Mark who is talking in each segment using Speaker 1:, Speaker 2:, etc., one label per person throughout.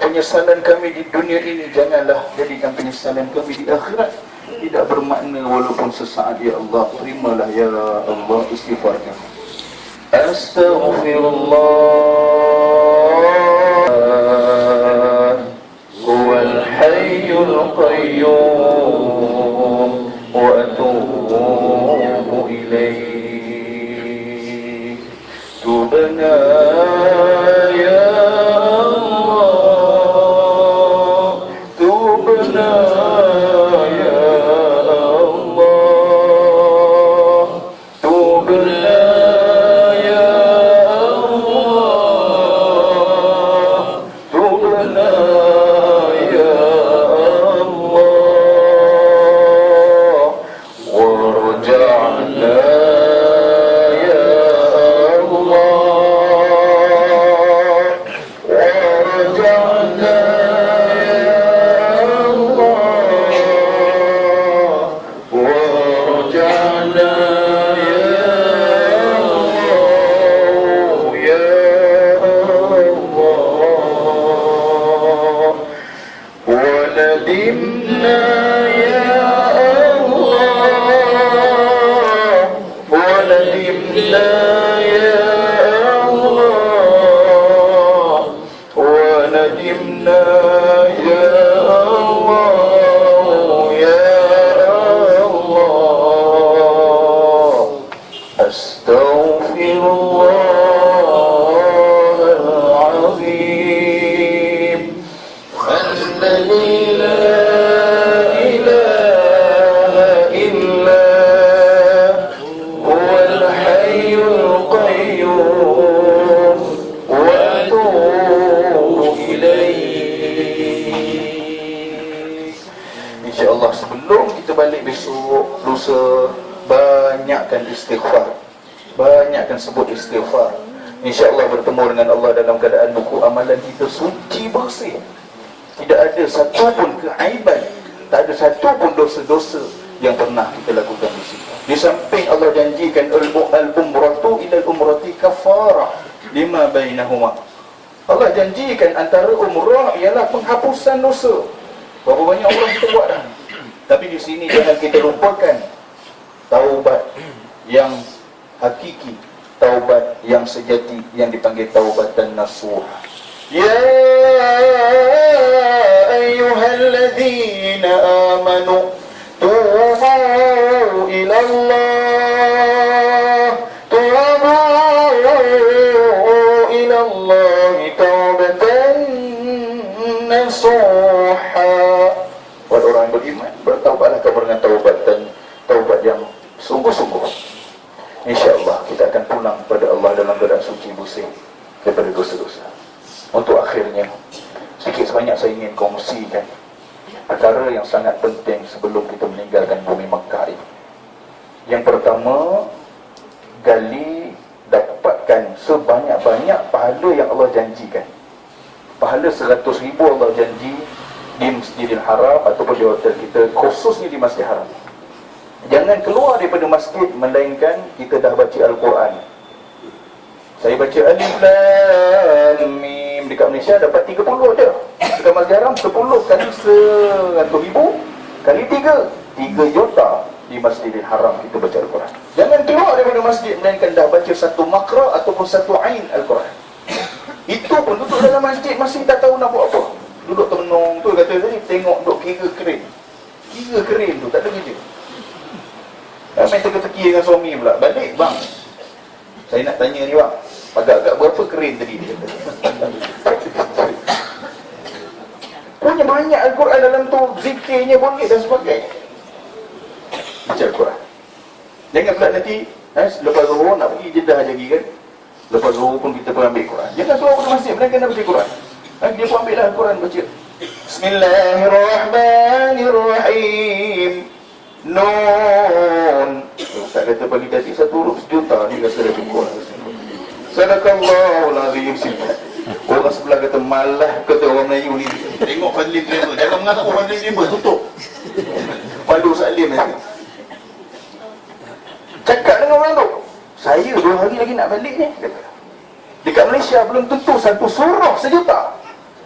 Speaker 1: penyesalan kami di dunia ini, janganlah jadikan penyesalan kami di akhirat tidak bermakna walaupun sesaat. Ya Allah, terimalah ya Allah istighfar kami. Astaghfirullah huwal hayyul qayyum wa atubu ilaih. Tubna ya Allah, tubna ya Allah, tubna ya Allah, tubna ya Allah, warja'na InsyaAllah sebelum kita balik besok, lusa, banyakkan istighfar, banyakkan sebut istighfar. InsyaAllah bertemu dengan Allah dalam keadaan buku amalan kita suci bersih. Tidak ada satu pun keaiban, tak ada satu pun dosa-dosa yang pernah kita lakukan di sini. Di samping Allah janjikan al-umratu ila al-umrati kafarah lima bainahuma. Allah janjikan antara umrah ialah penghapusan dosa. Berapa banyak orang kita buat dah. Tapi di sini jangan kita lupakan taubat yang hakiki, taubat yang sejati, yang dipanggil taubatan nasuha. Ya ayyuhalladzina amanu tubu ila Allah, tubu ila Allah taubatan nasuha. Buat orang beriman, bertaubatlah kamu dengan taubat yang sungguh-sungguh. InsyaAllah kita akan pulang pada Allah dalam keadaan suci bersih daripada dosa-dosa. Untuk akhirnya, sedikit sebanyak saya ingin kongsikan perkara yang sangat penting sebelum kita meninggalkan bumi Makkah ini. Yang pertama, gali dapatkan sebanyak-banyak pahala yang Allah janjikan. Pahala 100,000 Allah janji di Masjidil Haram ataupun di hotel kita, khususnya di Masjid Haram. Jangan keluar daripada masjid melainkan kita dah baca Al-Quran. Saya baca Alif Lam Mim dekat Malaysia dapat 30 je. Dekat Masjid Haram 10 kali 100,000 kali 3 juta di Masjidil Haram kita baca Al-Quran. Jangan keluar daripada masjid melainkan dah baca satu makra ataupun satu ain Al-Quran. Itu pun duduk dalam masjid masih tak tahu nak buat apa. Duduk termenung tu, kata tadi tengok duk kira kerin tu, tak ada kerja. Main teka-teki dengan suami pula. Balik bang, saya nak tanya ni bang, agak-agak berapa kerin tadi dia kata. Punya banyak Al-Quran dalam tu, zikirnya boleh dan sebagainya. Baca Al-Quran. Jangan pula nanti lepas zuhur nak pergi Jeddah lagi kan, lepas zuhur pun kita pun ambil Quran. Jangan keluar dari masjid, mereka nak baca Quran. Dia pun ambil lah Al-Quran baca. Bismillahirrahmanirrahim. Nun. Tak kata bagi tadi 1 huruf sejuta ni rasa dah cukup. Sadaqallahul azim. Orang sebelah kata malah kata orang Melayu ni. Tengok Fadli driver. Jangan mengaku Fadli driver, tutup. Fadli Salim nanti. Cakap dengan orang tu. Saya 2 hari lagi nak balik ni. Dekat Malaysia belum tentu 1 surah sejuta.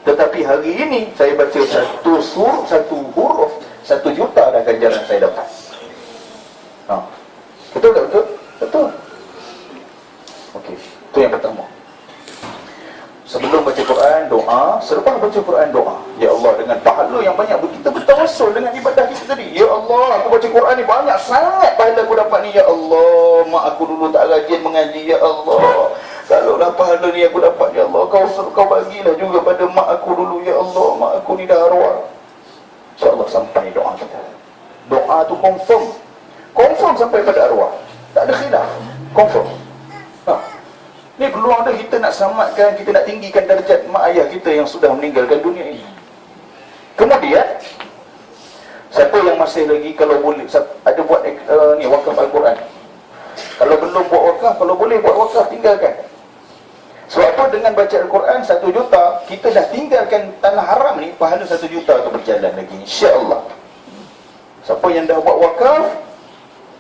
Speaker 1: Tetapi hari ini saya baca satu huruf, 1 juta dah ganjaran saya dapat. Betul tak betul? Betul. Okey, itu yang pertama. Sebelum baca Quran, doa. Selepas baca Quran, doa. Ya Allah, dengan pahala yang banyak, kita bertawassul dengan ibadah kita tadi. Ya Allah, aku baca Quran ni banyak sangat pahala aku dapat ni. Ya Allah, mak aku dulu tak rajin mengaji. Ya Allah, kalaulah pahala ni aku dapat, ya Allah, kau bagilah juga pada mak aku dulu. Ya Allah, mak aku ni dah arwah. InsyaAllah sampai doa kita. Doa tu confirm sampai pada arwah. Tak ada khilaf, confirm. Ni peluang dah kita nak selamatkan, kita nak tinggikan darjat mak ayah kita yang sudah meninggalkan dunia ini. Kemudian, siapa yang masih lagi, kalau boleh ada buat wakaf Al-Quran. Kalau belum buat wakaf, kalau boleh buat wakaf, tinggalkan. Sebab apa? Dengan baca Al-Quran 1 juta, kita dah tinggalkan tanah haram ni, pahala 1 juta tu berjalan lagi, insya-Allah. Siapa yang dah buat wakaf,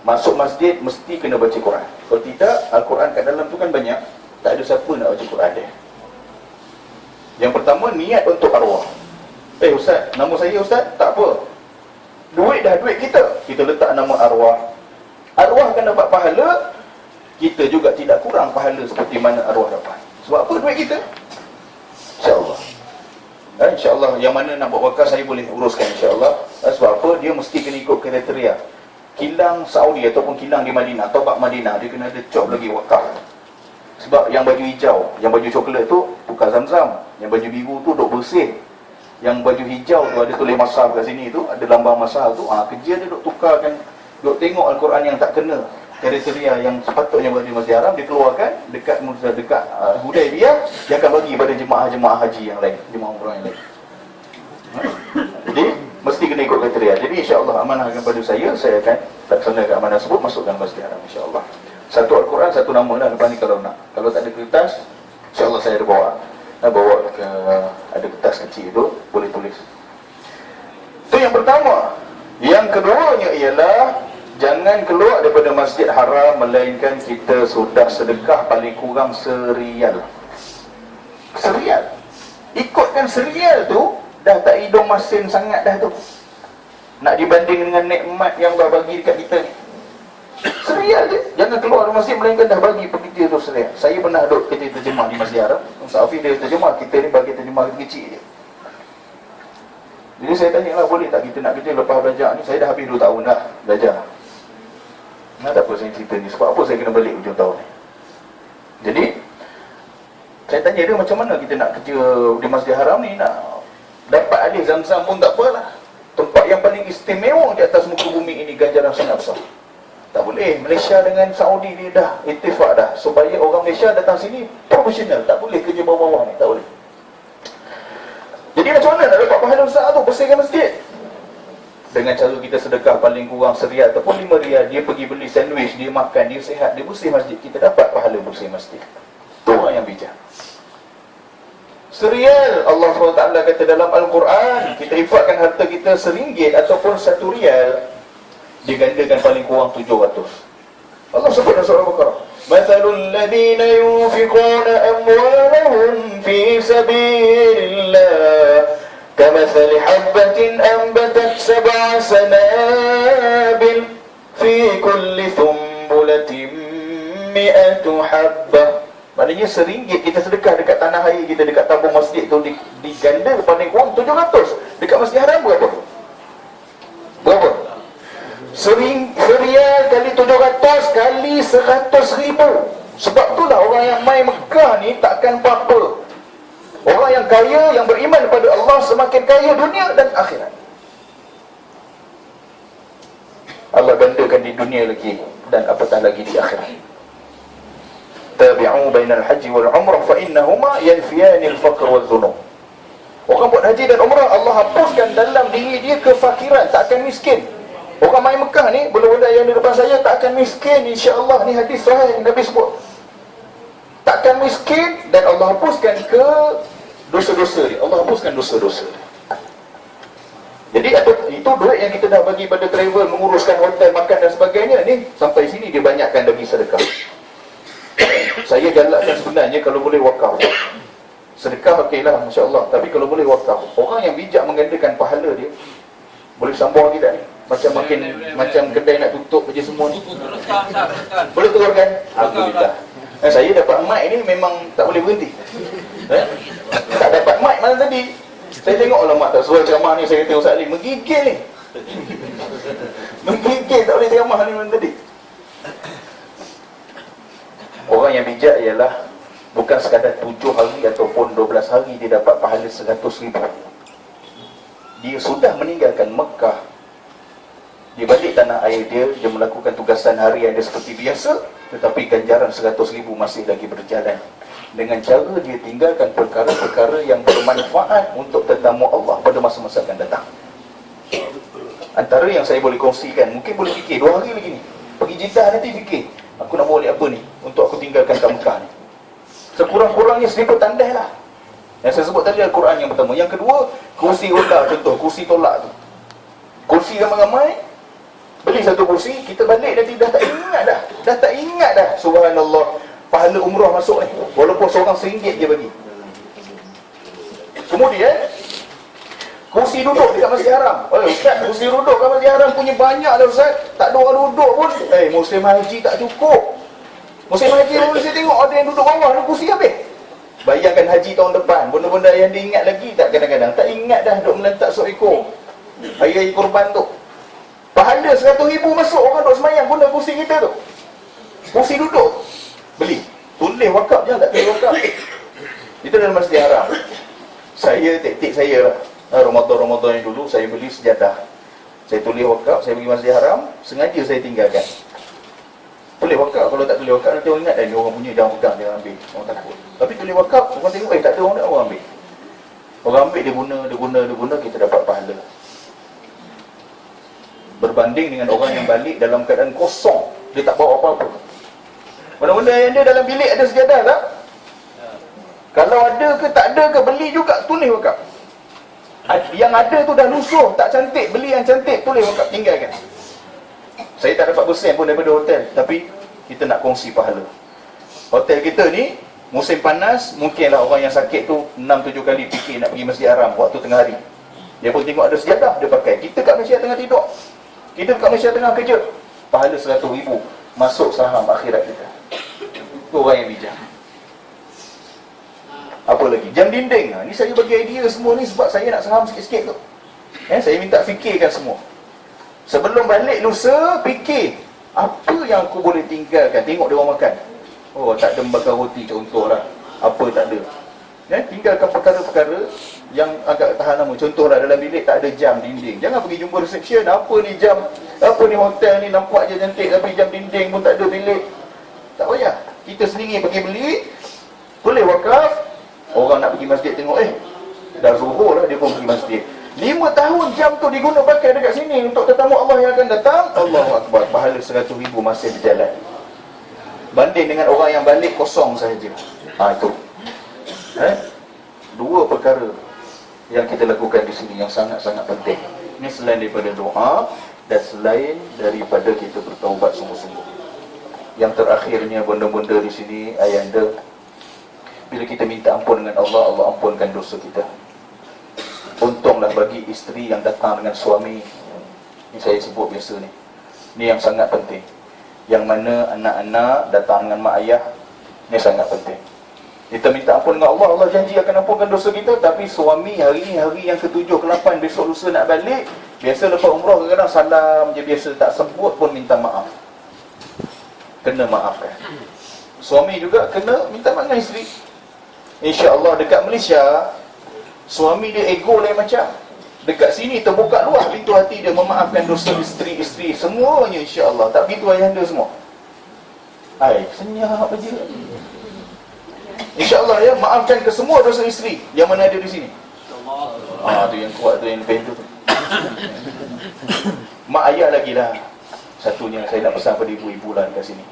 Speaker 1: masuk masjid mesti kena baca Quran. Kalau tidak, Al-Quran kat dalam tu kan banyak, tak ada siapa nak baca Quran dia. Yang pertama, niat untuk arwah. Ustaz, nama saya Ustaz? Tak apa, duit dah duit kita, kita letak nama arwah. Arwah akan dapat pahala, kita juga tidak kurang pahala seperti mana arwah dapat. Sebab apa? Duit kita. InsyaAllah. InsyaAllah, yang mana nak buat wakaf saya boleh uruskan, insyaAllah. Sebab apa? Dia mesti kena ikut kriteria. Kilang Saudi ataupun kilang di Madinah, Taubat Madinah, dia kena ada cop lagi wakaf. Sebab yang baju hijau, yang baju coklat tu tukar Zam-Zam, yang baju biru tu duk bersih, yang baju hijau tu ada tulis masal kat sini tu, ada lambang masal tu, kerja dia duk tukarkan, duk tengok Al-Quran yang tak kena kriteria yang sepatutnya bagi Masjid Haram, dia keluarkan dekat Hudaibiyah, dia akan bagi pada jemaah-jemaah haji yang lain, jemaah umrah yang lain. Jadi mesti kena ikut kriteria. Jadi insya-Allah amanah akan pada saya akan laksanakan amanah tersebut, masukkan Masjid Haram insya-Allah. Satu Al-Quran, satu nama lah lepas ni kalau nak. Kalau tak ada kertas, insya-Allah saya ada bawa ke, ada kertas kecil tu, boleh tulis. Itu yang pertama. Yang keduanya ialah jangan keluar daripada Masjid Haram melainkan kita sudah sedekah paling kurang serial. Ikutkan serial tu dah tak hidung masin sangat dah tu. Nak dibanding dengan nikmat yang Allah bagi dekat kita ni. Serial je. Jangan keluar dari masjid melainkan dah bagi begitu tu serial. Saya pernah duduk kerja terjemah di Masjid Haram. Ustaz Afiq dia terjemah, kita ni bagi terjemah kecil je. Jadi saya tanya lah, boleh tak kita nak kerja lepas belajar ni? Saya dah habis 2 tahun dah belajar. Tak apa saya cerita ni, sebab apa saya kena balik hujung tahun ni. Jadi saya tanya dia, macam mana kita nak kerja di Masjid Haram ni, nak dapat alih Zam-Zam pun tak apalah. Tempat yang paling istimewa di atas muka bumi ini, ganjaran sangat besar. Tak boleh. Malaysia dengan Saudi ni dah ittifaq dah, supaya orang Malaysia datang sini profesional. Tak boleh kerja bawah-bawah ni, tak boleh. Jadi macam mana nak dapat pahala besar tu? Bersihkan masjid dengan cara kita sedekah paling kurang RM1 ataupun RM5. Dia pergi beli sandwich, dia makan, dia sihat, dia bersih masjid. Kita dapat pahala bersih masjid. Itu orang yang bijak. Serial, Allah SWT kata dalam Al-Quran, kita infakkan harta kita RM1 ataupun RM1, digandakan paling kurang 700. Allah sebut dalam surah Al-Baqarah, Mathalul ladhina yunfiquna amwalahum fi sabilillah kamathali habbatin ambatat 7 sanabil fi kulli thumbulatin 100 habbah. Maknanya RM1 kita sedekah dekat tanah air kita, dekat tabung masjid tu, diganda paling kurang 700. Dekat Masjid Haram berapa? Serial kali 700 kali 100,000. Sebab itulah orang yang main Mekah ni takkan apa-apa. Orang yang kaya, yang beriman kepada Allah, semakin kaya dunia dan akhirat. Allah gandakan di dunia lagi, dan apatah lagi di akhirat. Tabi'u bainal haji wal umrah fa innahuma yanfiyani al-faqr wal dhunub. Orang buat haji dan umrah, Allah hapuskan dalam diri dia kefakiran, tak akan miskin. Orang main Mekah ni, benda-benda yang di depan saya tak akan miskin, insya-Allah. Ni hadis sahih yang Nabi sebut. Tak akan miskin, dan Allah hapuskan ke dosa-dosa dia. Allah hapuskan dosa-dosa dia. Jadi itu duit yang kita dah bagi pada travel, menguruskan hotel, makan dan sebagainya ni, sampai sini dia banyakkan lagi sedekah. Saya galakkan sebenarnya kalau boleh wakaf. Sedekah okeylah, masya-Allah. Tapi kalau boleh wakaf, orang yang bijak menggandakan pahala dia, boleh sambung kita ni. Macam kedai nak tutup je semua ni. Boleh turunkan? Alhamdulillah. Saya dapat mic ni memang tak boleh berhenti. Tak dapat mic malam tadi. Saya tengok mak tak suruh ceramah ni, saya tengok Ustaz Ali menggigil ni. Menggigil tak boleh ceramah ni malam tadi. Orang yang bijak ialah bukan sekadar 7 hari ataupun 12 hari dia dapat pahala 100,000. Dia sudah meninggalkan Mekah, dia balik tanah air dia melakukan tugasan harian dia seperti biasa, tetapi ganjaran 100,000 masih lagi berjalan. Dengan cara dia tinggalkan perkara-perkara yang bermanfaat untuk tetamu Allah pada masa-masa akan datang. Antara yang saya boleh kongsikan, mungkin boleh fikir 2 hari lagi ni, pergi Jeddah nanti fikir, aku nak boleh apa ni untuk aku tinggalkan kat Mekah ni. Sekurang-kurangnya seliput tandai lah. Yang saya sebut tadi Al-Quran yang pertama. Yang kedua, kursi roda, contoh kursi tolak tu, kursi ramai-ramai, beli satu kursi, kita balik nanti dah tak ingat dah. Subhanallah, pahala umrah masuk ni, walaupun seorang RM1 je bagi. Kemudian kursi duduk dekat Masjid Haram. Ustaz, kursi duduk kat Masjid Haram punya banyak dah Ustaz, tak ada orang duduk pun. Musim haji tak cukup. Musim haji pun saya tengok ada yang duduk bawah ni kursi habis. Bayangkan haji tahun depan, benda-benda yang diingat lagi tak, kadang-kadang tak ingat dah, duduk melentak sok ekor hari-hari korban tu. Pahala 100,000 masuk, orang duduk semayang guna kursi kita tu, kursi duduk. Beli, tulis wakaf je, tak tulis wakaf. Itu dalam Masjid Haram. Saya, taktik saya lah, Ramadan yang dulu saya beli sejadah, saya tulis wakaf, saya pergi Masjid Haram, sengaja saya tinggalkan. Tulis wakaf, kalau tak tulis wakaf nanti orang ingat ni orang punya, jangan pegang, jangan ambil, orang takut. Tapi tulis wakaf, orang tengok tak ada orang ambil. Orang ambil, dia guna, kita dapat pahala. Berbanding dengan orang yang balik dalam keadaan kosong, dia tak bawa apa-apa. Benda-benda yang dia dalam bilik ada sejadah tak? Kalau ada ke tak ada ke, beli juga, tulis wakaf. Yang ada tu dah lusuh, tak cantik, beli yang cantik, tulis wakaf, tinggalkan. Saya tak dapat bersen pun daripada hotel, tapi kita nak kongsi pahala. Hotel kita ni musim panas, mungkinlah orang yang sakit tu 6-7 kali fikir nak pergi Masjid Haram waktu tengah hari. Dia pun tengok ada sejadah, dia pakai. Kita kat Malaysia tengah tidur, kita kat Malaysia tengah kerja, pahala 100,000 masuk saham akhirat kita. Itu orang yang bijak. Apa lagi? Jam dinding. Ni saya bagi idea semua ni sebab saya nak saham sikit-sikit tu. Saya minta fikirkan semua. Sebelum balik lusa, fikir apa yang aku boleh tinggalkan. Tengok dia orang makan, tak ada bakar roti contohlah, apa tak ada. Tinggalkan perkara-perkara yang agak tahan lama. Contohlah dalam bilik tak ada jam dinding. Jangan pergi jumpa reception, apa ni jam, apa ni hotel ni nampak je cantik tapi jam dinding pun tak ada bilik. Tak payah, kita sendiri pergi beli, tulis wakaf. Orang nak pergi masjid tengok, dah zuhur lah dia pun pergi masjid. 5 tahun jam tu diguna pakai dekat sini untuk tetamu Allah yang akan datang. Allahu Akbar, pahala 100,000 masih berjalan. Banding dengan orang yang balik kosong sahaja. Itu. Dua perkara yang kita lakukan di sini yang sangat-sangat penting. Ini selain daripada doa dan selain daripada kita bertaubat sungguh-sungguh. Yang terakhirnya benda-benda di sini ayanda, bila kita minta ampun dengan Allah, Allah ampunkan dosa kita. Untunglah bagi isteri yang datang dengan suami. Ini saya sebut biasa ni. Ini yang sangat penting. Yang mana anak-anak datang dengan mak ayah, ini sangat penting. Kita minta ampun dengan Allah, Allah janji akan ampunkan dosa kita. Tapi suami hari ni hari yang ke-7, ke-8, besok lusa nak balik, biasa lepas umrah kadang-kadang salam je biasa, tak sebut pun minta maaf. Kena maafkan. Suami juga kena minta maaf dengan isteri. InsyaAllah dekat Malaysia, suami dia ego lain macam. Dekat sini terbuka luas pintu hati dia memaafkan dosa isteri-isteri semuanya, insya-Allah. Tak begitu ayahanda semua. Senyap aja. Insya-Allah ya, maafkan ke semua dosa isteri yang mana ada di sini. Tu yang kuat tu, yang lebih tu. Mak ayah lagi lah. Satunya saya nak pesan pada ibu-ibu lah dekat sini.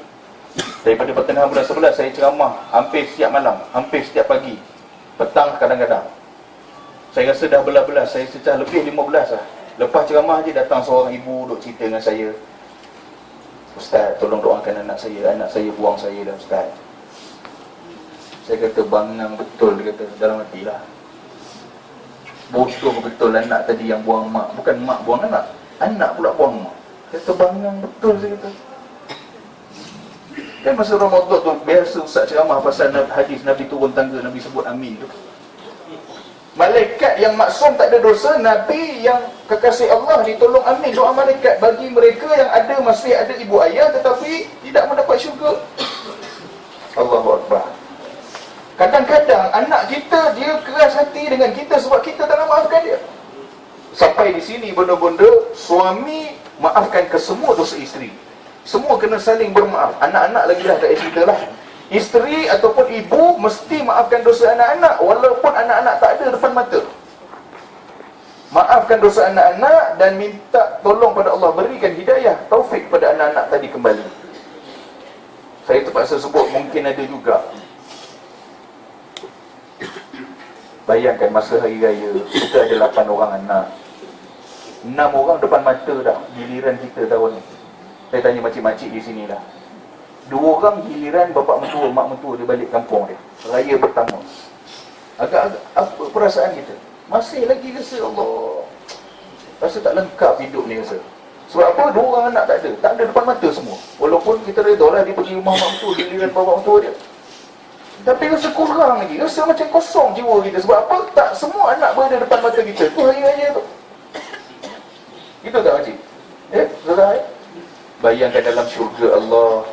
Speaker 1: Daripada pertengahan bulan 11 saya ceramah hampir setiap malam, hampir setiap pagi, petang kadang-kadang. Saya rasa dah belas-belas, saya cecah lebih 15 lah. Lepas ceramah je datang seorang ibu duk cerita dengan saya, "Ustaz, tolong doakan anak saya buang saya dah Ustaz." Saya kata bangang betul, dia kata dalam hati lah. Bodoh betul anak tadi yang buang mak. Bukan mak buang anak, anak pula buang mak. Kata bangang betul, saya kata. Kan masa Ramadan tu biasa ustaz ceramah pasal hadis Nabi turun tangga, Nabi sebut amin tu. Malaikat yang maksum tak ada dosa, Nabi yang kekasih Allah ditolong amin doa malaikat bagi mereka yang ada masih ada ibu ayah tetapi tidak mendapat syurga. Allahu Akbar. Kadang-kadang anak kita dia keras hati dengan kita sebab kita tak nak maafkan dia. Sampai di sini benda-benda suami maafkan ke semua dosa isteri. Semua kena saling bermaaf. Anak-anak lagi dah tak cerita lah. Isteri ataupun ibu mesti maafkan dosa anak-anak walaupun anak-anak tak ada depan mata. Maafkan dosa anak-anak dan minta tolong pada Allah, berikan hidayah, taufik pada anak-anak tadi kembali. Saya terpaksa sebut, mungkin ada juga. Bayangkan masa hari raya, kita ada 8 orang anak, 6 orang depan mata dah, giliran kita tahun ni. Saya tanya makcik-makcik di sini lah. 2 orang giliran bapak mentua, mak mentua dia balik kampung dia, raya pertama. Agak-agak apa perasaan kita? Masih lagi rasa Allah, rasa tak lengkap hidup ni rasa. Sebab apa? 2 orang anak tak ada depan mata semua. Walaupun kita redha lah dia pergi rumah mak mentua, giliran bapak mentua dia, tapi rasa kurang lagi, rasa macam kosong jiwa kita. Sebab apa? Tak semua anak berada depan mata kita. Tu hari raya tu. Gitu tak makcik? Saudara, bayangkan dalam syurga Allah,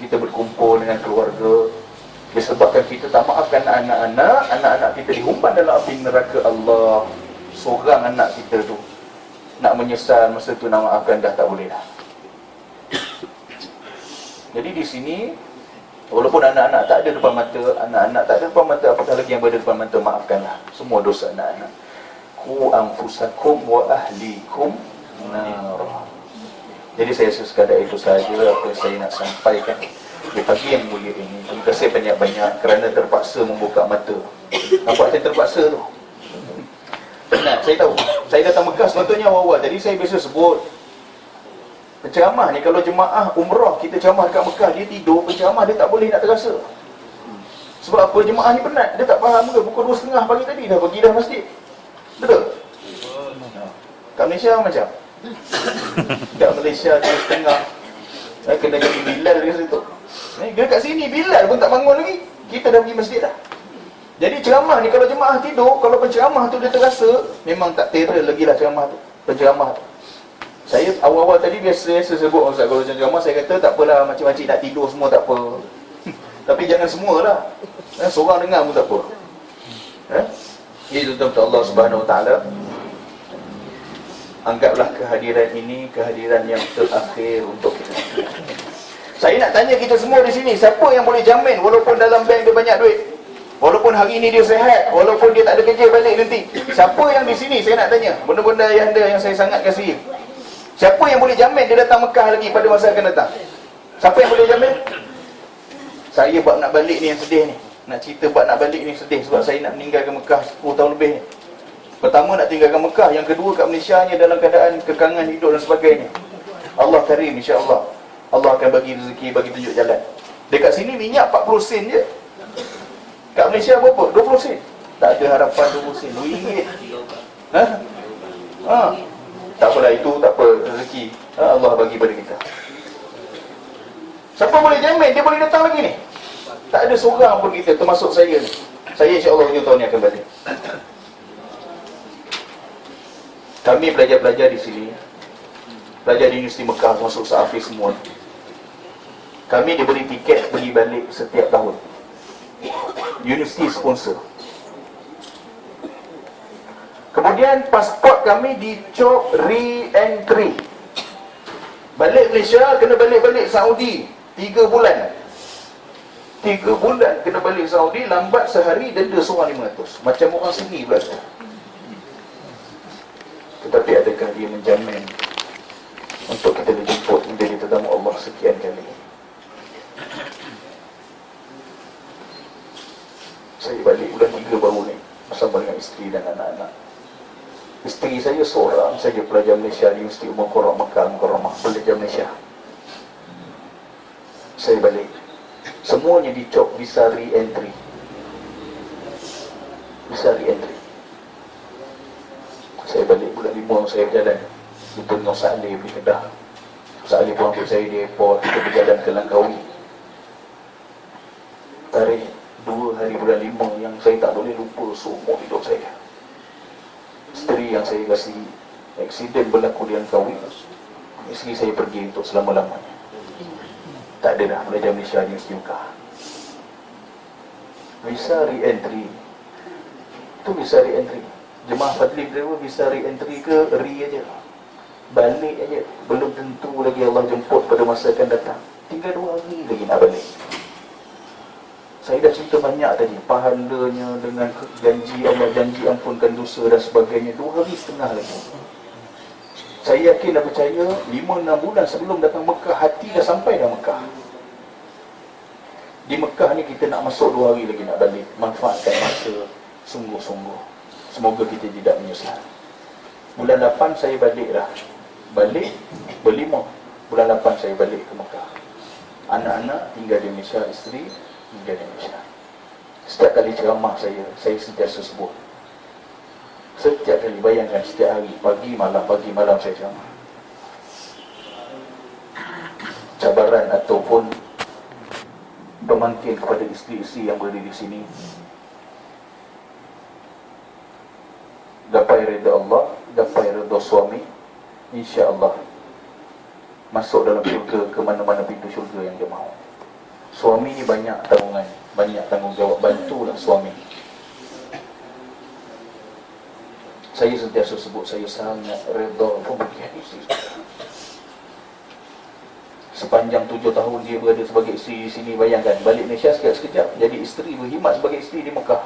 Speaker 1: kita berkumpul dengan keluarga. Disebabkan kita tak maafkan anak-anak kita dihumban dalam api neraka Allah. Seorang anak kita tu nak menyesal masa tu nak maafkan dah tak boleh dah. Jadi di sini walaupun anak-anak tak ada depan mata, apatah lagi yang berada depan mata, maafkanlah semua dosa anak-anak. Qu anfusakum wa ahlikum nar. Jadi saya sekadar itu sahaja apa yang saya nak sampaikan di pagi yang mulia ini. Terima kasih banyak-banyak kerana terpaksa membuka mata. Nampak saya terpaksa tu? Nah, saya tahu. Saya datang Mekah sepatutnya awal-awal. Jadi saya biasa sebut penceramah ni, kalau jemaah umrah kita ceramah dekat Mekah, dia tidur, penceramah dia tak boleh nak terasa. Sebab apa? Jemaah ni penat. Dia tak faham ke? Pukul 2.30 pagi tadi dah pergi dah masjid. Betul? Kat Malaysia macam kat Malaysia 2.30 kena jadi Bilal ke situ. Dekat sini Bilal pun tak bangun lagi, kita dah pergi masjid dah. Jadi ceramah ni kalau jemaah tidur, kalau penceramah tu dia terasa, memang tak terror lagi lah ceramah tu, penceramah tu. Saya awal-awal tadi biasa sebut Ustaz, kalau ceramah saya kata tak apalah, macam-macam nak tidur semua tak apa. Tapi jangan semualah. Seorang dengar pun tak apa. Itu betul Allah Subhanahu Wa Taala. Anggaplah kehadiran ini kehadiran yang terakhir untuk kita. Saya nak tanya kita semua di sini, siapa yang boleh jamin walaupun dalam bank dia banyak duit, walaupun hari ini dia sihat, walaupun dia tak ada kerja balik nanti, siapa yang di sini, saya nak tanya, benda-benda yang saya sangat kasih, siapa yang boleh jamin dia datang Mekah lagi pada masa akan datang? Siapa yang boleh jamin? Saya buat nak balik ni yang sedih ni, nak cerita buat nak balik ni sedih, sebab saya nak meninggalkan Mekah 10 tahun lebih ni. Pertama nak tinggalkan Mekah, yang kedua kat Malaysia ni dalam keadaan kekangan hidup dan sebagainya. Allah karim, insya-Allah. Allah akan bagi rezeki, bagi tunjuk jalan. Dekat sini minyak 40 sen je. Kat Malaysia berapa? 20 sen. Tak ada harapan 20 sen, RM2. Tak apalah, itu tak apa, rezeki Allah bagi pada kita. Siapa boleh jamin dia boleh datang lagi ni? Tak ada seorang pun kita, termasuk saya ni. Saya insya-Allah hujung tahun ni akan balik. Kami pelajar-pelajar di sini, pelajar di Universiti Mekah, masuk Sahafiz semua, kami diberi tiket pergi balik setiap tahun. Universiti sponsor. Kemudian pasport kami dicop re-entry. Balik Malaysia, kena balik-balik Saudi 3 bulan. 3 bulan kena balik Saudi, lambat sehari denda seorang 500. Macam orang sini pula. Tetapi adakah dia menjamin untuk kita dijemput menjadi tetamu Allah sekian kali? Saya balik bulan 3 baru ni bersama dengan isteri dan anak-anak. Isteri saya seorang saja pelajar Malaysia di Universiti Umar Qura Mekah Mukarramah, pelajar Malaysia. Saya balik, semuanya dicop visa re-entry. bisa re-entry. Saya balik bulan 5, saya berjalan di Tengah Saleh beli Kedah. Saleh pun ambil saya di airport, kita berjalan ke Langkawi. Tarikh 2 hari bulan 5 yang saya tak boleh lupa seumur hidup saya. Isteri yang saya kasih, aksiden berlaku di Langkawi. Isteri saya pergi untuk selama-lamanya. Tak ada dah belajar Malaysia ni mesti Mekah. Visa re-entry itu visa re-entry. Jemaah Fadli driver visa re-entry ke aja, balik aja. Belum tentu lagi Allah jemput pada masa akan datang. Tinggal 2 hari lagi nak balik. Saya dah cerita banyak tadi, pahalanya dengan janji Allah, janji ampunkan dosa dan sebagainya. 2 hari setengah lagi. Saya yakin dan percaya 5-6 bulan sebelum datang Mekah, hati dah sampai dah Mekah. Di Mekah ni kita nak masuk 2 hari lagi nak balik. Manfaatkan masa sungguh-sungguh. Semoga kita tidak menyesal. Bulan 8 saya balik dah. Balik ber-5. Bulan 8 saya balik ke Mekah. Anak-anak tinggal di Malaysia, isteri tinggal di Malaysia. Setiap kali ceramah saya sentiasa sebut. Setiap kali, bayangkan setiap hari, pagi malam saya ceramah. Cabaran ataupun pemangkin kepada isteri-isteri yang berada di sini, gapai redha Allah, gapai redha suami, insya-Allah masuk dalam syurga, ke mana-mana pintu syurga yang dia mahu. Suami ni banyak tanggungan, banyak tanggungjawab, bantulah suami. Saya sentiasa sebut, saya sangat redha pembagian isteri. Sepanjang 7 tahun dia berada sebagai isteri di sini, bayangkan, balik Malaysia sekejap jadi isteri, berkhidmat sebagai isteri di Mekah.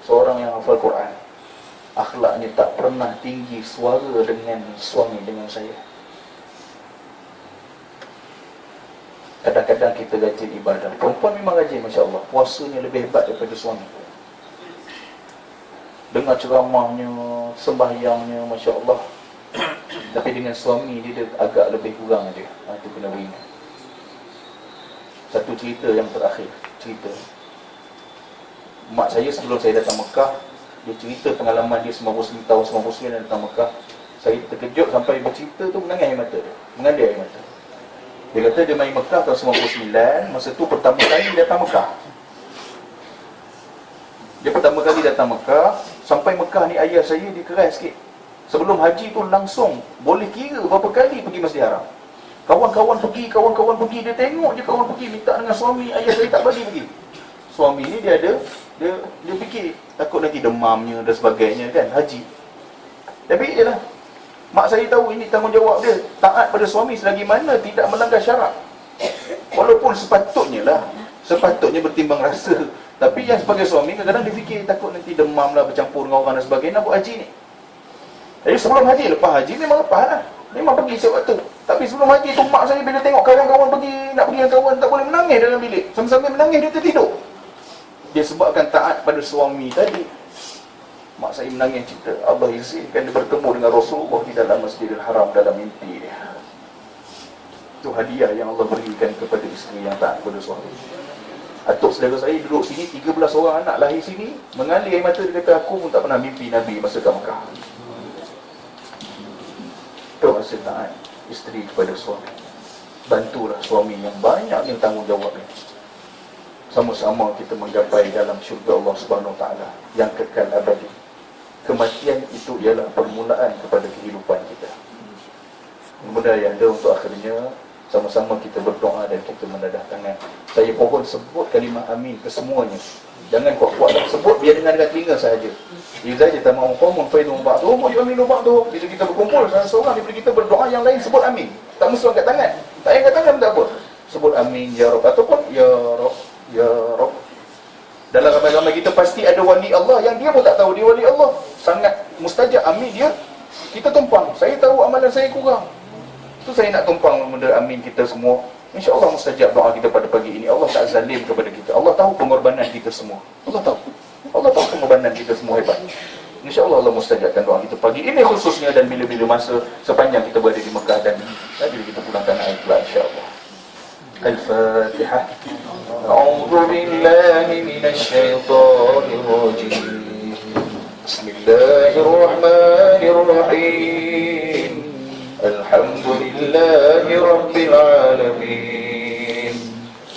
Speaker 1: Seorang yang hafal Quran, akhlaknya tak pernah tinggi suara dengan suami, dengan saya. Kadang-kadang kita rajin ibadah. Perempuan memang rajin, Masya Allah, puasanya lebih hebat daripada suami. Dengar ceramahnya, sembahyangnya, Masya Allah. Tapi dengan suami dia agak lebih kurang aja. Itu kena beringat. Satu cerita yang terakhir, cerita mak saya sebelum saya datang Mekah, dia cerita pengalaman dia 99 tahun, 99 datang Mekah. Saya terkejut sampai bercerita tu menangis air mata dia, mengalir air mata. Dia kata dia main Mekah tahun 99, masa tu pertama kali datang Mekah. Dia pertama kali datang Mekah, sampai Mekah ni ayah saya dikeras sikit. Sebelum haji tu langsung boleh kira berapa kali pergi Masjid Haram. Kawan-kawan pergi, dia tengok je kawan pergi, minta dengan suami, ayah saya tak bagi pergi. Suami ni dia fikir takut nanti demamnya dan sebagainya kan, haji. Tapi ialah mak saya tahu ini tanggungjawab dia, taat pada suami selagi mana tidak melanggar syarak. Walaupun sepatutnya bertimbang rasa, tapi yang sebagai suami kadang-kadang dia fikir takut nanti demam lah, bercampur dengan orang dan sebagainya, nak buat haji ni. Jadi sebelum haji, lepas haji memang lepas lah, memang pergi setiap waktu. Tapi sebelum haji tu mak saya bila tengok kawan-kawan pergi, nak pergi dengan kawan, tak boleh menangis dalam bilik. Sambil-sambil menangis dia tertidur. Dia sebabkan taat pada suami tadi. Mak saya menangis cerita, Allah izinkan dia bertemu dengan Rasulullah di dalam Masjidil Haram dalam mimpi dia. Itu hadiah yang Allah berikan kepada isteri yang taat pada suami. Atuk saudara saya duduk sini, 13 orang anak lahir sini, mengalir air mata, dia kata aku pun tak pernah mimpi Nabi masa kat Mekah. Itu hasil taat isteri kepada suami. Bantulah suami yang banyak yang tanggungjawabnya. Sama-sama kita menggapai dalam syurga Allah Subhanahu Wa Taala yang kekal abadi. Kematian itu ialah permulaan kepada kehidupan kita. Mudah-mudahan ada untuk akhirnya sama-sama kita berdoa dan kita menadah tangan. Saya pohon sebut kalimah amin ke semuanya. Jangan kuat-kuat dah sebut, biar dengar dengan telinga sahaja. Iza je tamam qawmun faidum ba'dhum wa yu'minu ba'dhum. Bila kita berkumpul seorang daripada kita berdoa, yang lain sebut amin. Tak mesti angkat tangan. Tak angkat tangan tak apa. Sebut amin ya Rabb ataupun ya Rabb, ya Rabb. Dalam ramai-ramai kita pasti ada wali Allah yang dia pun tak tahu dia wali Allah. Sangat mustajab amin dia. Kita tumpang. Saya tahu amalan saya kurang. Tu saya nak tumpang benda amin kita semua. InsyaAllah mustajab doa kita pada pagi ini. Allah tak zalim kepada kita. Allah tahu pengorbanan kita semua. Allah tahu pengorbanan kita semua hebat. InsyaAllah Allah mustajabkan doa kita pagi ini khususnya, dan bila-bila masa sepanjang kita berada di Mekah dan bila kita pulang tanah air pula insyaAllah. Al-Fatihah. A'udzu billahi minasy syaithanir rajim. Bismillahirrahmanirrahim. Alhamdulillahi Rabbil Alamin.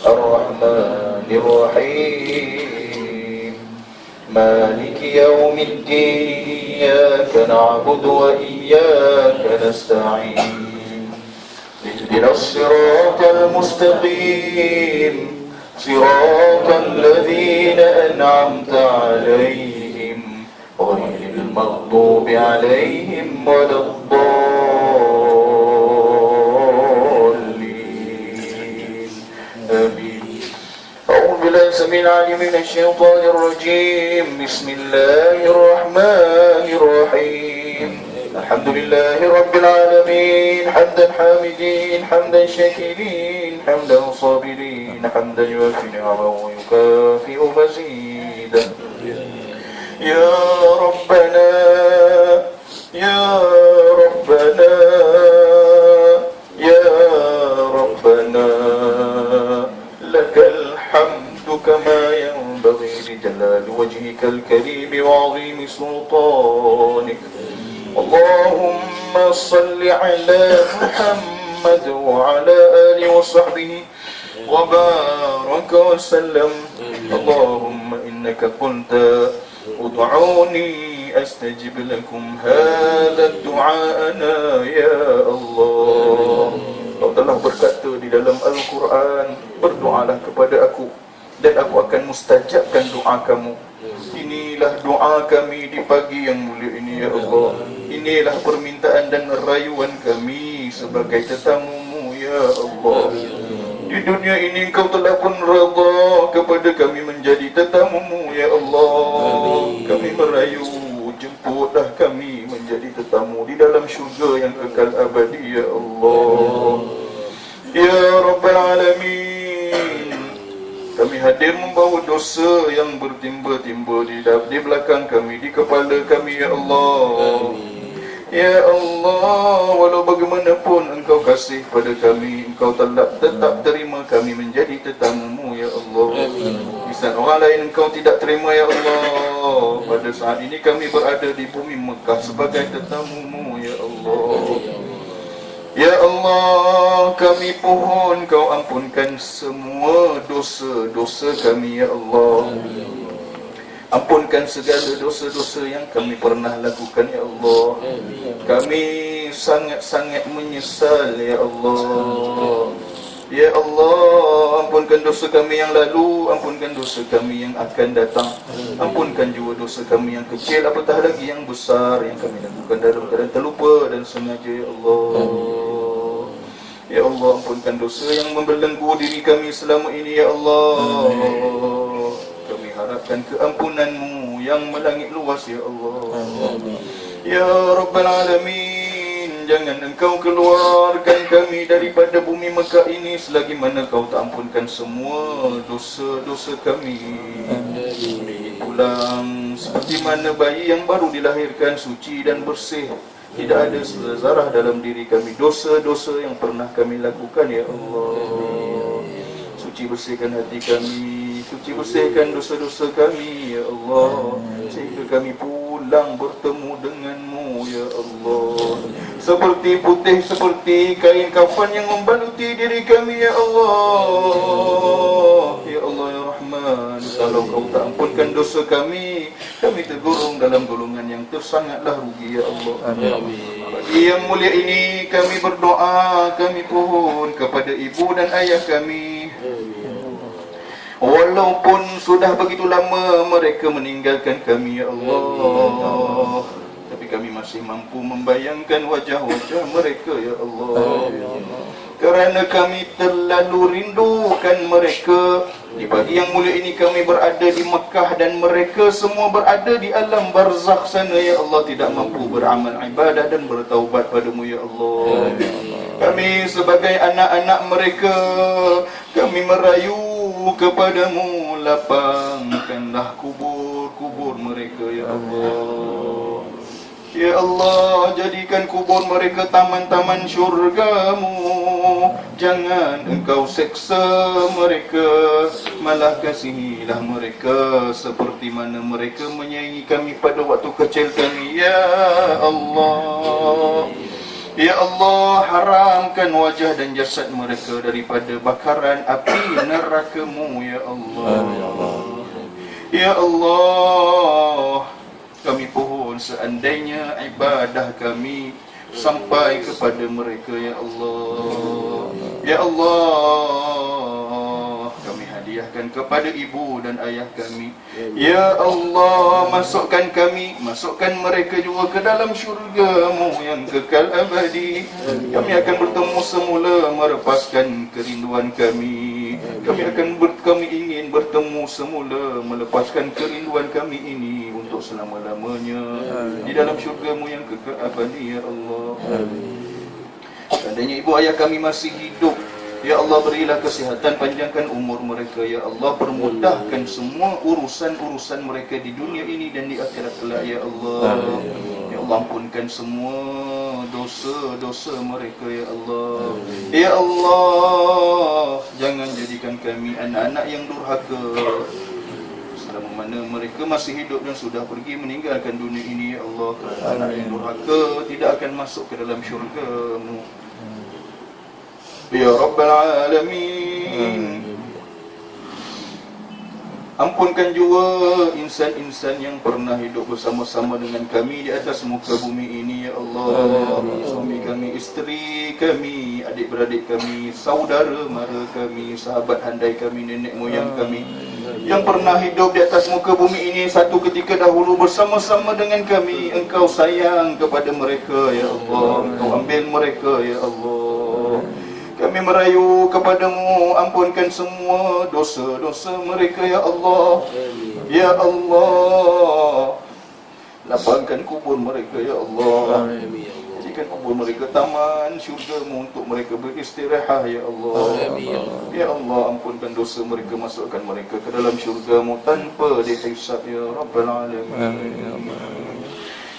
Speaker 1: Ar-Rahmanir-Rahim. Maliki yawmiddin. Iyyaka na'budu wa iyyaka nasta'in. Ihdinas siratal mustaqim. Siratal ladzina an'amta 'alaihim ghairil maghdubi 'alaihim waladdallin. Amin. A'udzu billahi samil 'alim minasy syaithanir rajim. Bismillahirrahmanirrahim. Alhamdulillahi rabbil alamin. Hamdan hamidin, hamdan syakirin, hamdan sabirin, hamdan yuwaffi ni'amahu wa yukafi'u mazidah. Ya Rabbana, Ya Rabbana, Ya Rabbana, lakal hamdu kama yanbaghi li jalali wajhikal karim wa 'azimi sultanik. Allahumma salli ala Muhammad wa ala alihi wa sahbihi wa baraka wa sallam. Allahumma innaka qulta ud'uni astajib lakum hadha du'aana ya Allah. Kau telah berkata di dalam Al-Quran, berdoalah kepada aku dan aku akan mustajabkan doa kamu. Inilah doa kami di pagi yang mulia ini ya Allah. Inilah permintaan dan rayuan kami sebagai tetamu-Mu ya Allah. Di dunia ini Engkau telah pun redha kepada kami menjadi tetamu-Mu ya Allah. Kami merayu, jemputlah kami menjadi tetamu di dalam syurga yang kekal abadi ya Allah. Ya Rabbal Alamin. Kami hadir membawa dosa yang bertimba-timba di belakang kami, di kepala kami ya Allah. Ya Allah, walau bagaimanapun Engkau kasih pada kami, Engkau tetap terima kami menjadi tetamu-Mu ya Allah. Di saat orang lain Engkau tidak terima ya Allah. Pada saat ini kami berada di bumi Mekah sebagai tetamu-Mu ya Allah. Ya Allah, kami pohon Kau ampunkan semua dosa-dosa kami ya Allah. Ampunkan segala dosa-dosa yang kami pernah lakukan ya Allah. Kami sangat-sangat menyesal ya Allah. Ya Allah, ampunkan dosa kami yang lalu, ampunkan dosa kami yang akan datang. Ampunkan juga dosa kami yang kecil, apatah lagi yang besar yang kami lakukan dalam keadaan terlupa dan sengaja ya Allah. Ya Allah, ampunkan dosa yang membelenggu diri kami selama ini ya Allah. Kami harapkan keampunan-Mu yang melangit luas ya Allah. Ya Rabbal Alamin, jangan Engkau keluarkan kami daripada bumi Mekah ini selagi mana Kau tak ampunkan semua dosa-dosa kami. Pulang seperti mana bayi yang baru dilahirkan, suci dan bersih. Tidak ada zarah dalam diri kami dosa-dosa yang pernah kami lakukan ya Allah. Suci bersihkan hati kami, suci bersihkan dosa-dosa kami ya Allah, sehingga kami pulang bertemu dengan-Mu ya Allah. Seperti putih seperti kain kafan yang membaluti diri kami ya Allah. Ya Allah ya Rahman, kalau Kau tak ampunkan dosa kami tergolong dalam golongan yang tersangatlah rugi ya Allah. Pagi yang mulia ini kami berdoa, kami pohon kepada ibu dan ayah kami. Walaupun sudah begitu lama mereka meninggalkan kami ya Allah, tapi kami masih mampu membayangkan wajah-wajah mereka ya Allah. Kerana kami terlalu rindukan mereka. Di pagi yang mulia ini kami berada di Mekah dan mereka semua berada di alam barzakh sana ya Allah, tidak mampu beramal ibadah dan bertaubat padamu ya Allah. Kami sebagai anak-anak mereka, kami merayu kepadamu, lapangkanlah kubur-kubur mereka ya Allah. Ya Allah, jadikan kubur mereka taman-taman syurgamu. Jangan engkau seksa mereka, malah kasihilah mereka seperti mana mereka menyayangi kami pada waktu kecil kami. Ya Allah, Ya Allah, haramkan wajah dan jasad mereka daripada bakaran api neraka-Mu. Ya Allah, Ya Allah, kami pohon seandainya ibadah kami sampai kepada mereka. Ya Allah, Ya Allah, kami hadiahkan kepada ibu dan ayah kami. Ya Allah, masukkan mereka juga ke dalam syurga-Mu yang kekal abadi. Kami akan bertemu semula melepaskan kerinduan kami. Kami ingin bertemu semula melepaskan kerinduan kami ini untuk selama-lamanya di dalam syurga-Mu yang kekal abadi. Ya Allah, seandainya ibu ayah kami masih hidup, Ya Allah, berilah kesihatan, panjangkan umur mereka. Ya Allah, permudahkan semua urusan-urusan mereka di dunia ini dan di akhirat kelak. Ya Allah, Ya Allah, ampunkan semua dosa-dosa mereka. Ya Allah, Ya Allah, jangan jadikan kami anak-anak yang durhaka selama mana mereka masih hidup dan sudah pergi meninggalkan dunia ini. Ya Allah, anak yang durhaka tidak akan masuk ke dalam syurga-Mu. Ya Rabbal Alamin. Ampunkan juga insan-insan yang pernah hidup bersama-sama dengan kami di atas muka bumi ini. Ya Allah, suami kami, isteri kami, adik-beradik kami, saudara mara kami, sahabat handai kami, nenek moyang kami yang pernah hidup di atas muka bumi ini satu ketika dahulu bersama-sama dengan kami. Engkau sayang kepada mereka. Ya Allah, Engkau ambil mereka. Ya Allah, kami merayu kepadamu, ampunkan semua dosa-dosa mereka. Ya Allah, Ya Allah, lapangkan kubur mereka. Ya Allah, jadikan kubur mereka taman syurga-Mu untuk mereka beristirahat. Ya Allah, Ya Allah, ampunkan dosa mereka, masukkan mereka ke dalam syurga-Mu tanpa dihisab. Ya Rabbal Alamin.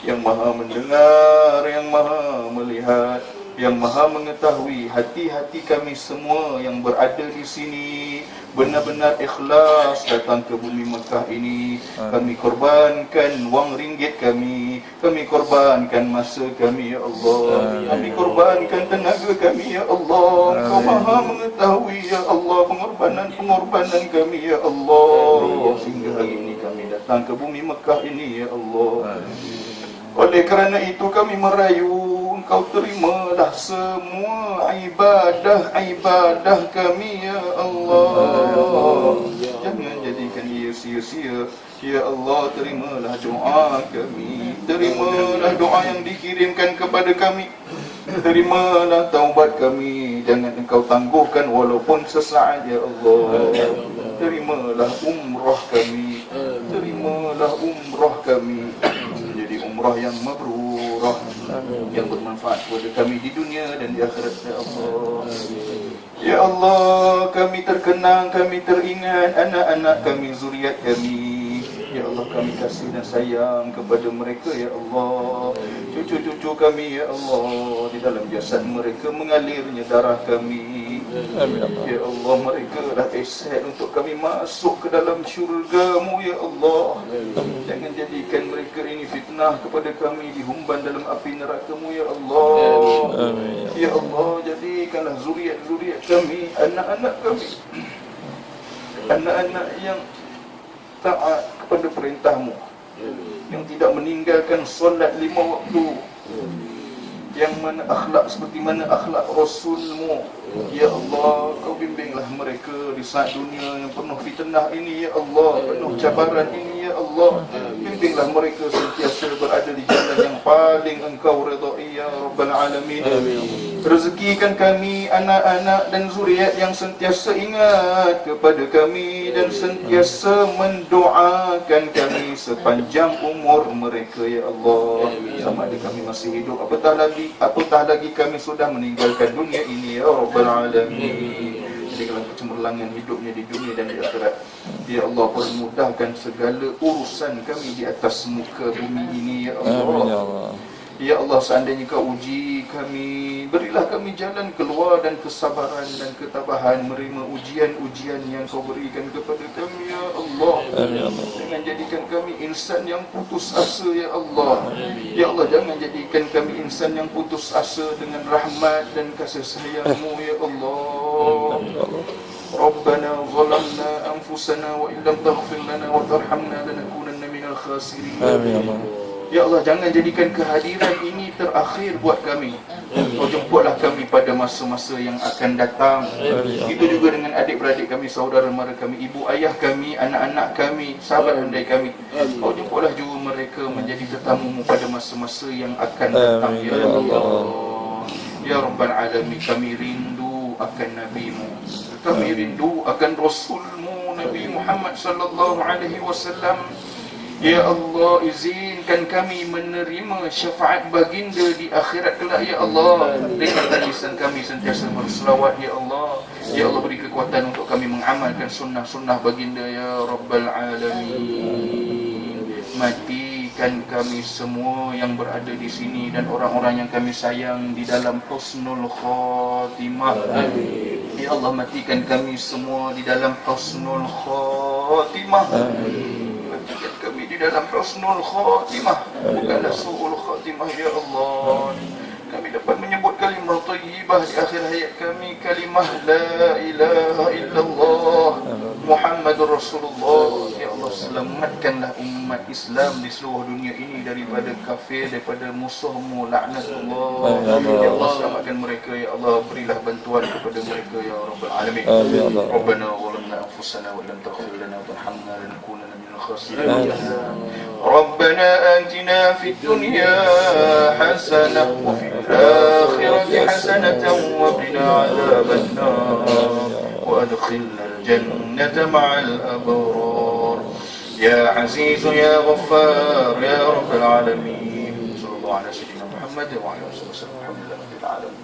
Speaker 1: Yang maha mendengar, yang maha melihat, yang maha mengetahui hati-hati kami semua yang berada di sini benar-benar ikhlas datang ke bumi Mekah ini. Kami korbankan wang ringgit kami korbankan masa kami. Ya Allah, kami korbankan tenaga kami. Ya Allah, Engkau maha mengetahui. Ya Allah, pengorbanan kami. Ya Allah, sehingga hari ini kami datang ke bumi Mekah ini. Ya Allah, oleh kerana itu kami merayu, Engkau terimalah semua ibadah kami. Ya Allah, jangan jadikan ia sia-sia. Ya Allah, terimalah doa kami, terimalah doa yang dikirimkan kepada kami, terimalah taubat kami, jangan Engkau tangguhkan walaupun sesaat. Ya Allah, terimalah umrah kami, terimalah umrah kami menjadi umrah yang mabrurah, yang bermanfaat kepada kami di dunia dan di akhirat. Ya Allah, Ya Allah, kami terkenang, kami teringat anak-anak kami, zuriat kami. Ya Allah, kami kasih dan sayang kepada mereka. Ya Allah, cucu-cucu kami. Ya Allah, di dalam jasad mereka mengalirnya darah kami. Ya Allah, mereka dah aset untuk kami masuk ke dalam syurga-Mu. Ya Allah, jangan jadikan mereka ini fitnah kepada kami, dihumban dalam api neraka-Mu. Ya Allah, Ya Allah, jadikanlah zuriat-zuriat kami, anak-anak kami, anak-anak yang taat kepada perintah-Mu, yang tidak meninggalkan solat 5 waktu, yang mana akhlak seperti mana akhlak Rasul-Mu. Ya Allah, Kau bimbinglah mereka di saat dunia yang penuh fitnah ini. Ya Allah, penuh cabaran ini. Ya Allah, bimbinglah mereka sentiasa berada di jalan yang paling Engkau redai. Ya Rabbal Alamin. Rezekikan kami anak-anak dan zuriat yang sentiasa ingat kepada kami dan sentiasa mendoakan kami sepanjang umur mereka. Ya Allah, sama ada kami masih hidup, apatah lagi kami sudah meninggalkan dunia ini. Ya Rabbal Alamin, jadikanlah kecemerlangan hidupnya di dunia dan di akhirat. Ya Allah, permudahkan segala urusan kami di atas muka bumi ini. Ya Allah, Ya Allah, seandainya Kau uji kami, berilah kami jalan keluar dan kesabaran dan ketabahan menerima ujian-ujian yang Kau berikan kepada kami, Ya Allah. Jangan jadikan kami insan yang putus asa, Ya Allah. Ya Allah, jangan jadikan kami insan yang putus asa dengan rahmat dan kasih sayang-Mu, Ya Allah. Rabbana zalamna anfusana wa illam taghfir lana wa tarhamna lanakunanna minal khasirin. Ya Allah, jangan jadikan kehadiran ini terakhir buat kami. Kau jemputlah kami pada masa-masa yang akan datang. Itu juga dengan adik-beradik kami, saudara mara kami, ibu ayah kami, anak-anak kami, sahabat handai kami. Kau jemputlah juga mereka menjadi tetamu-Mu pada masa-masa yang akan datang, Ya Allah. Ya Rabbal Alamin, kami rindu akan Nabi-Mu. Kami rindu akan Rasul-Mu, Nabi Muhammad sallallahu alaihi wasallam. Ya Allah, izinkan kami menerima syafaat baginda di akhirat kelak, Ya Allah. Dengan lisan kami sentiasa berselawat, Ya Allah. Ya Allah, beri kekuatan untuk kami mengamalkan sunnah-sunnah baginda, Ya Rabbal Alamin. Matikan kami semua yang berada di sini dan orang-orang yang kami sayang di dalam husnul khatimah. Ya Allah, matikan kami semua di dalam husnul khatimah. Matikan kami di dalam husnul khatimah, bukanlah su'ul khatimah, Ya Allah. Kami dapat menyebut kalimah thayyibah di akhir hayat kami, kalimah la ilaha illallah Muhammadur Rasulullah. Ya Allah, selamatkanlah umat Islam di seluruh dunia ini daripada kafir, daripada musuh-Mu, laknatullah. Ya Allah, selamatkan mereka, Ya Allah. Berilah bantuan kepada mereka, Ya Rabbal Alamin. Rabbana zalamna anfusana wa lam taghfir lana wa tarhamna lanakunanna minal khasirin. Rabbana atina fid dunya hasanah wa fil akhirati hasanatan wa qina adzaban nar wa adkhilna al-jannata ma'al abrar. Ya Aziz ya Ghaffar ya Rabbal Alamin. Sallallahu ala sayyidina Muhammad wa ala alihi wasallam. Alhamdulillahil alamin.